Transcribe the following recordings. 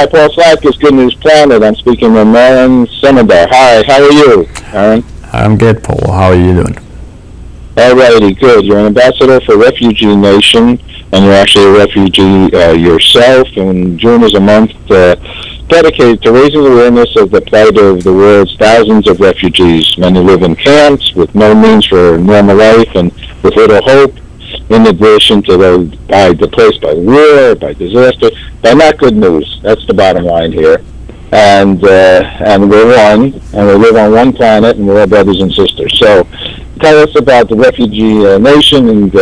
Hi, Paul Slackers, Good News Planet. I'm speaking with Aaron Senator. Hi, how are you, Aaron? I'm good, Paul. How are you doing? Alrighty, good. You're an ambassador for Refugee Nation, and you're actually a refugee yourself. And June is a month dedicated to raising awareness of the plight of the world's thousands of refugees. Many live in camps with no means for normal life and with little hope, in addition to those displaced by war, by disaster, by not good news. That's the bottom line here. And we're one, and we live on one planet, and we're all brothers and sisters. So tell us about the Refugee Nation and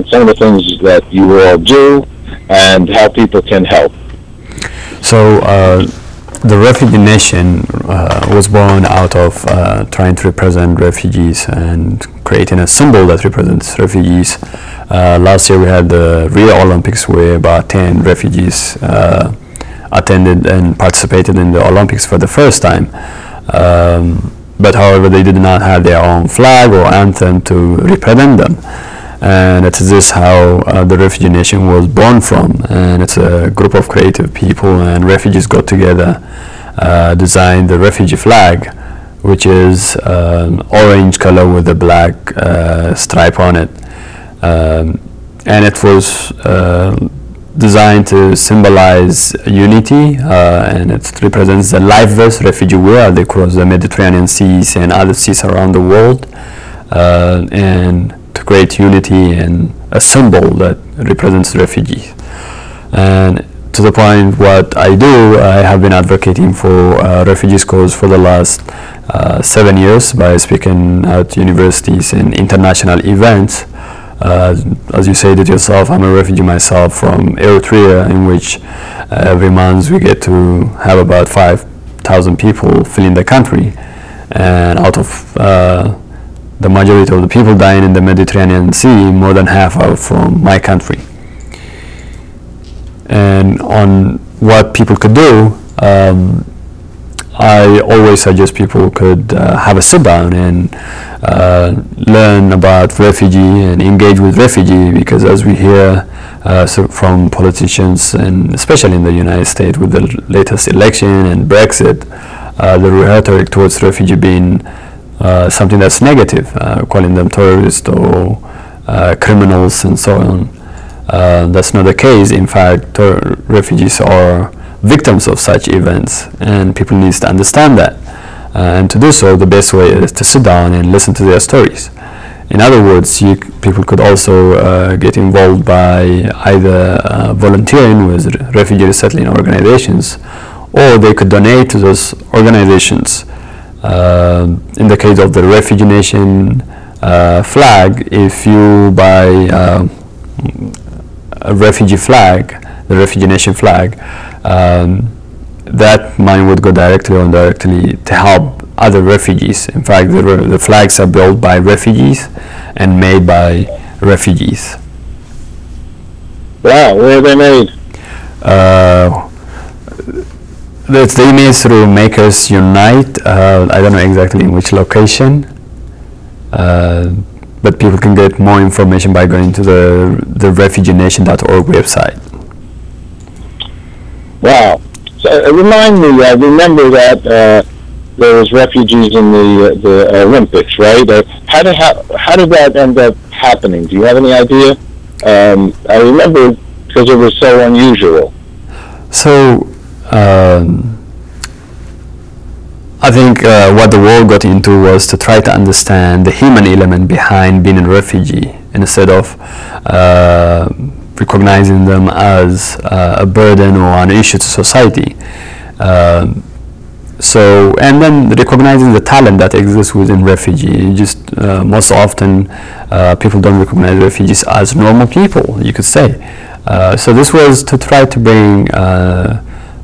some of the things that you all do and how people can help. So the Refugee Nation was born out of trying to represent refugees and creating a symbol that represents refugees. Last year we had the Rio Olympics where about 10 refugees attended and participated in the Olympics for the first time. But however, they did not have their own flag or anthem to represent them. And it is this how the Refugee Nation was born from. And it's a group of creative people and refugees got together, designed the refugee flag, which is orange color with a black stripe on it. And it was designed to symbolize unity, and it represents the life vest refugee wear. They cross the Mediterranean seas and other seas around the world, and to create unity and a symbol that represents refugees. And to the point what I do, I have been advocating for refugees cause for the last 7 years by speaking at universities and international events. As you said it yourself, I'm a refugee myself from Eritrea, in which every month we get to have about 5,000 people fleeing the country, and out of the majority of the people dying in the Mediterranean Sea, more than half are from my country. And on what people could do, I always suggest people could have a sit down and learn about refugee and engage with refugee, because as we hear from politicians, and especially in the United States with the latest election and Brexit, the rhetoric towards refugee being something that's negative, calling them terrorists or criminals and so on. That's not the case. In fact, refugees are victims of such events, and people need to understand that. And to do so, the best way is to sit down and listen to their stories. In other words, people could also get involved by either volunteering with refugee resettling organizations, or they could donate to those organizations. In the case of the Refugee Nation flag, if you buy a refugee flag, the Refugee Nation flag, that money would go directly or indirectly to help other refugees. In fact, the flags are built by refugees and made by refugees. Wow, where are they made? They made through Makers Unite. I don't know exactly in which location, but people can get more information by going to the refugenation.org website. Wow. So remind me, I remember that there was refugees in the Olympics, right? How did that end up happening? Do you have any idea? I remember because it was so unusual. So I think what the world got into was to try to understand the human element behind being a refugee, instead of recognizing them as a burden or an issue to society. And then recognizing the talent that exists within refugee. Just most often people don't recognize refugees as normal people, you could say. So this was to try to bring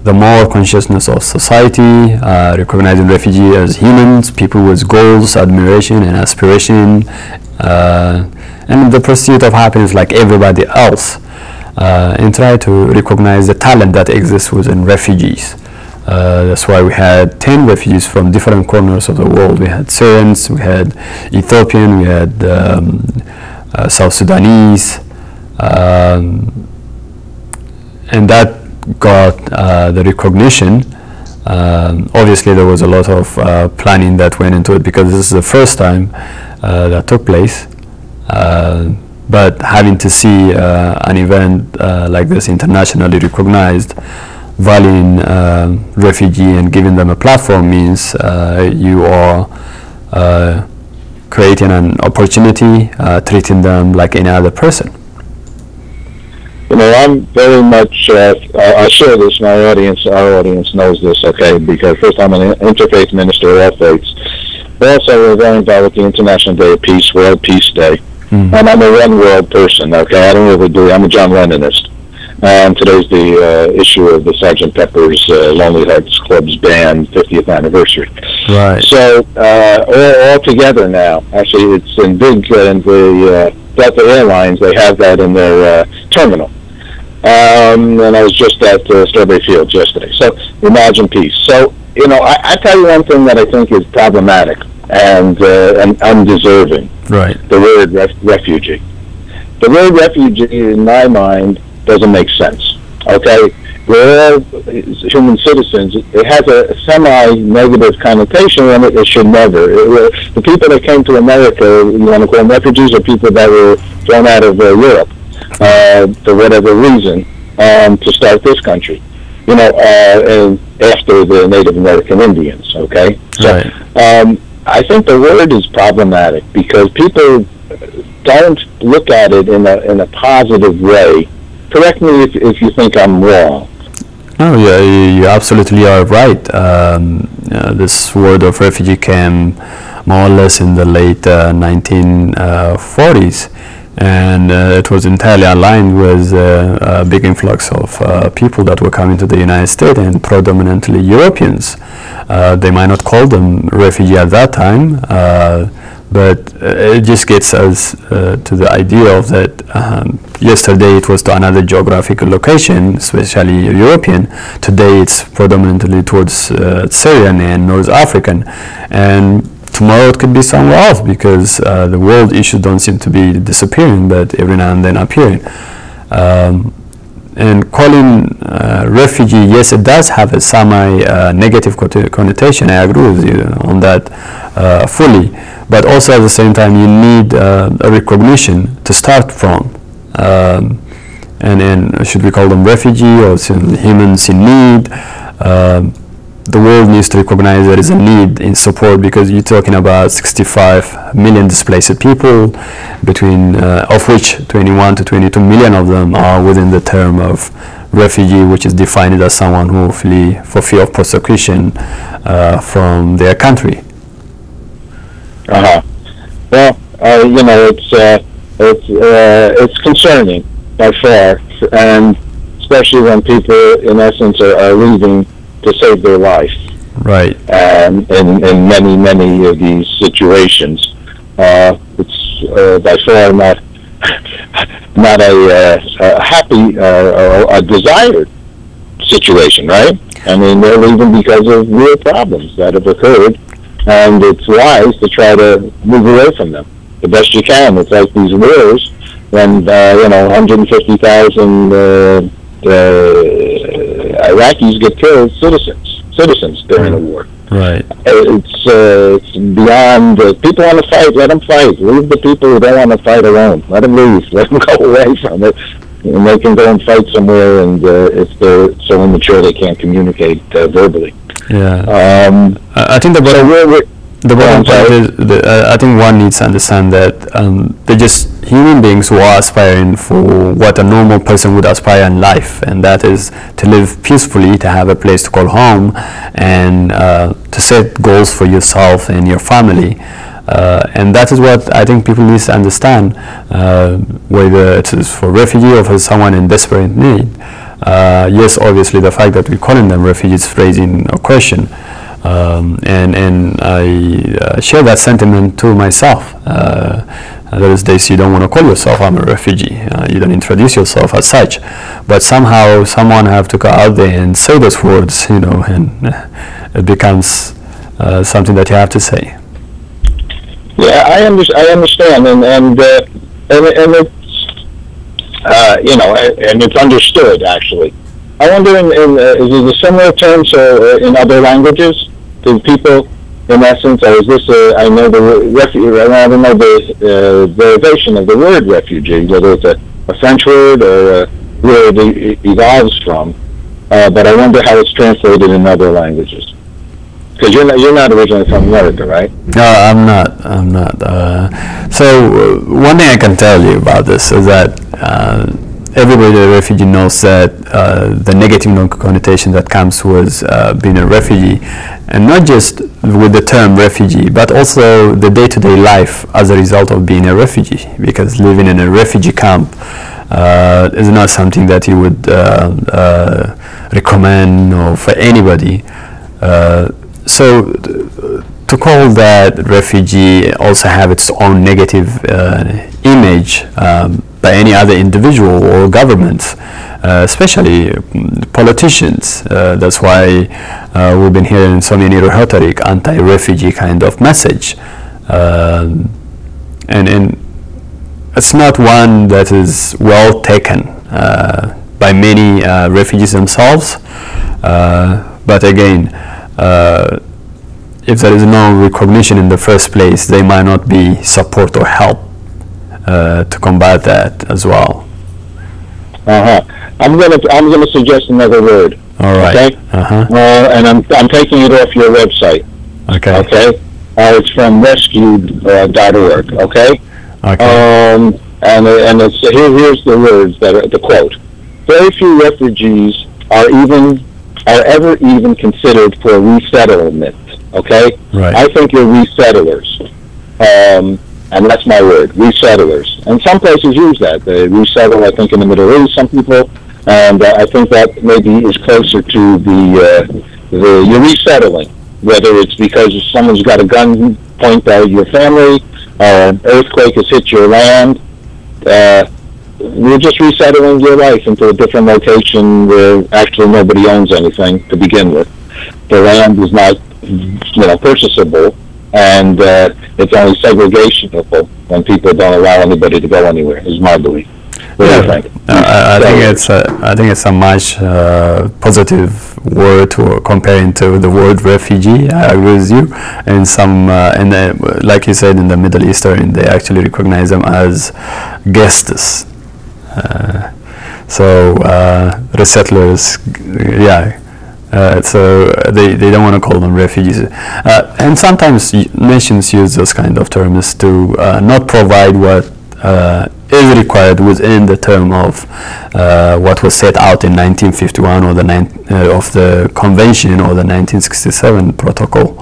the moral consciousness of society, recognizing refugees as humans, people with goals, admiration and aspiration, and the pursuit of happiness like everybody else, and try to recognize the talent that exists within refugees. That's why we had 10 refugees from different corners of the world. We had Syrians, we had Ethiopian, we had South Sudanese, and that got the recognition. Obviously, there was a lot of planning that went into it because this is the first time that took place. But having to see an event like this internationally recognized, valuing refugee and giving them a platform means you are creating an opportunity, treating them like any other person. You know, I'm very much, I share this, our audience knows this, okay, because first I'm an interfaith minister of all faiths. But also we're very involved with the International Day of Peace, World Peace Day. Mm-hmm. And I'm a one world person, okay, I don't really do, I'm a John Lennonist. And today's the issue of the Sgt. Pepper's Lonely Hearts Club's Band 50th anniversary. Right. So, all together now, actually it's in the Delta Airlines, they have that in their terminal. And I was just at Strawberry Fields yesterday. So, imagine peace. So, you know, I tell you one thing that I think is problematic and undeserving. Right. The word refugee. The word refugee, in my mind, doesn't make sense. Okay? We're all human citizens. It has a semi-negative connotation, and it should never. The people that came to America, you want to call them refugees, or people that were thrown out of Europe for whatever reason to start this country. You know, and after the Native American Indians. Okay, so right. I think the word is problematic because people don't look at it in a positive way. Correct me if you think I'm wrong. No, you absolutely are right. This word of refugee came more or less in the late 1940s, and it was entirely aligned with a big influx of people that were coming to the United States, and predominantly Europeans. They might not call them refugee at that time, but it just gets us to the idea of that yesterday it was to another geographical location, especially European. Today it's predominantly towards Syrian and North African, and tomorrow it could be somewhere else because the world issues don't seem to be disappearing, but every now and then appearing. And calling refugee, yes, it does have a semi-negative connotation. I agree with you on that fully. But also at the same time, you need a recognition to start from. And should we call them refugee or humans in need? The world needs to recognize there is a need in support because you're talking about 65 million displaced people, between of which 21 to 22 million of them are within the term of refugee, which is defined as someone who flee for fear of persecution from their country. Well, you know, it's concerning by far, and especially when people, in essence, are leaving to save their life. Right. In many of these situations, it's by far not a happy or a desired situation, right? I mean, they're leaving because of real problems that have occurred, and it's wise to try to move away from them the best you can. It's like these wars when, you know, 150,000 Iraqis get killed, citizens during the war. Right. It's beyond, people want to fight, let them fight. Leave the people who don't want to fight alone. Let them leave. Let them go away from it. And they can go and fight somewhere, and if they're so immature they can't communicate verbally. Yeah. I think the bottom point is, I think one needs to understand that they're just human beings who are aspiring for what a normal person would aspire in life, and that is to live peacefully, to have a place to call home, and to set goals for yourself and your family. And that is what I think people need to understand, whether it is for refugee or for someone in desperate need. Yes, obviously the fact that we're calling them refugees is raising a question. And I share that sentiment to myself. Those days you don't want to call yourself I'm a refugee. You don't introduce yourself as such. But somehow someone have to go out there and say those words, you know, and it becomes something that you have to say. Yeah, I understand, and it's you know, and it's understood actually. I wonder, is it a similar term in other languages to people, in essence, or is this I know I don't know the derivation of the word refugee, whether it's a French word or where it evolves from, but I wonder how it's translated in other languages. Because you're not originally from America, right? No, I'm not. So one thing I can tell you about this is that everybody, a refugee, knows that the negative connotation that comes with being a refugee, and not just with the term refugee, but also the day-to-day life as a result of being a refugee. Because living in a refugee camp is not something that you would recommend or for anybody. So to call that refugee also have its own negative image by any other individual or government, especially politicians. That's why we've been hearing so many rhetoric, anti-refugee kind of message. And it's not one that is well taken by many refugees themselves. But again, if there is no recognition in the first place, they might not be support or help to combat that as well. I'm gonna suggest another word. All right. Okay. And I'm taking it off your website. Okay. Okay. It's from rescued.org. Okay. Okay. And it's here's the words the quote. Very few refugees are ever even considered for resettlement. Okay? Right. I think you're resettlers. And that's my word, resettlers. And some places use that. They resettle, I think, in the Middle East, some people. And I think that maybe is closer to you're resettling. Whether it's because someone's got a gun point at your family, an earthquake has hit your land, you're just resettling your life into a different location where actually nobody owns anything to begin with. The land is not, purchasable, and it's only segregationable when people don't allow anybody to go anywhere. Is my belief. What do you think? I think it's a much positive word to comparing to the word refugee. I agree with you. And some, like you said, in the Middle Eastern, they actually recognize them as guests. So resettlers, yeah. So they don't want to call them refugees. And sometimes nations use those kind of terms to not provide what is required within the term of what was set out in 1951 or of the convention or the 1967 protocol.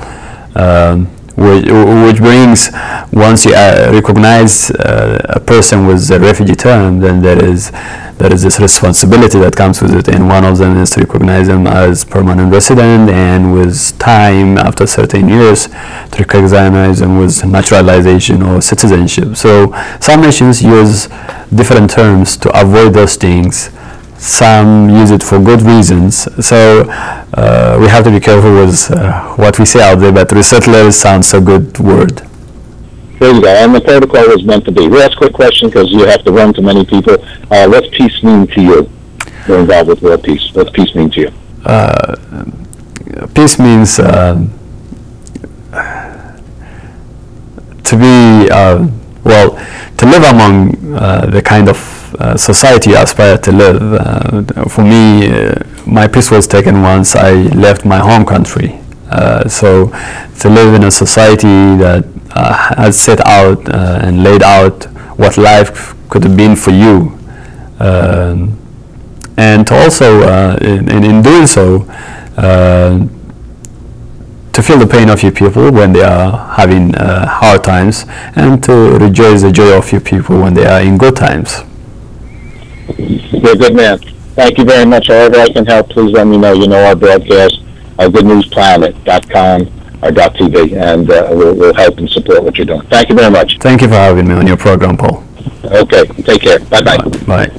Which brings, once you recognize a person with a refugee term, then there is this responsibility that comes with it, and one of them is to recognize them as permanent resident, and with time, after certain years, to recognize them with naturalization or citizenship. So some nations use different terms to avoid those things. Some use it for good reasons, so we have to be careful with what we say out there, but resettlers sounds a good word. There you go, and the protocol was meant to be. We'll ask a quick question because you have to run to many people. What's peace mean to you? You're involved with world peace. What's peace mean to you? Peace means to be, to live among the kind of society I aspire to live. For me, my peace was taken once I left my home country. So to live in a society that has set out and laid out what life could have been for you, and to also, in doing so, to feel the pain of your people when they are having hard times, and to rejoice the joy of your people when they are in good times. You're a good man. Thank you very much. However I can help, please let me know. You know our broadcast, goodnewsplanet.com or .tv, and we'll help and support what you're doing. Thank you very much. Thank you for having me on your program, Paul. Okay. Take care. Bye-bye. Bye.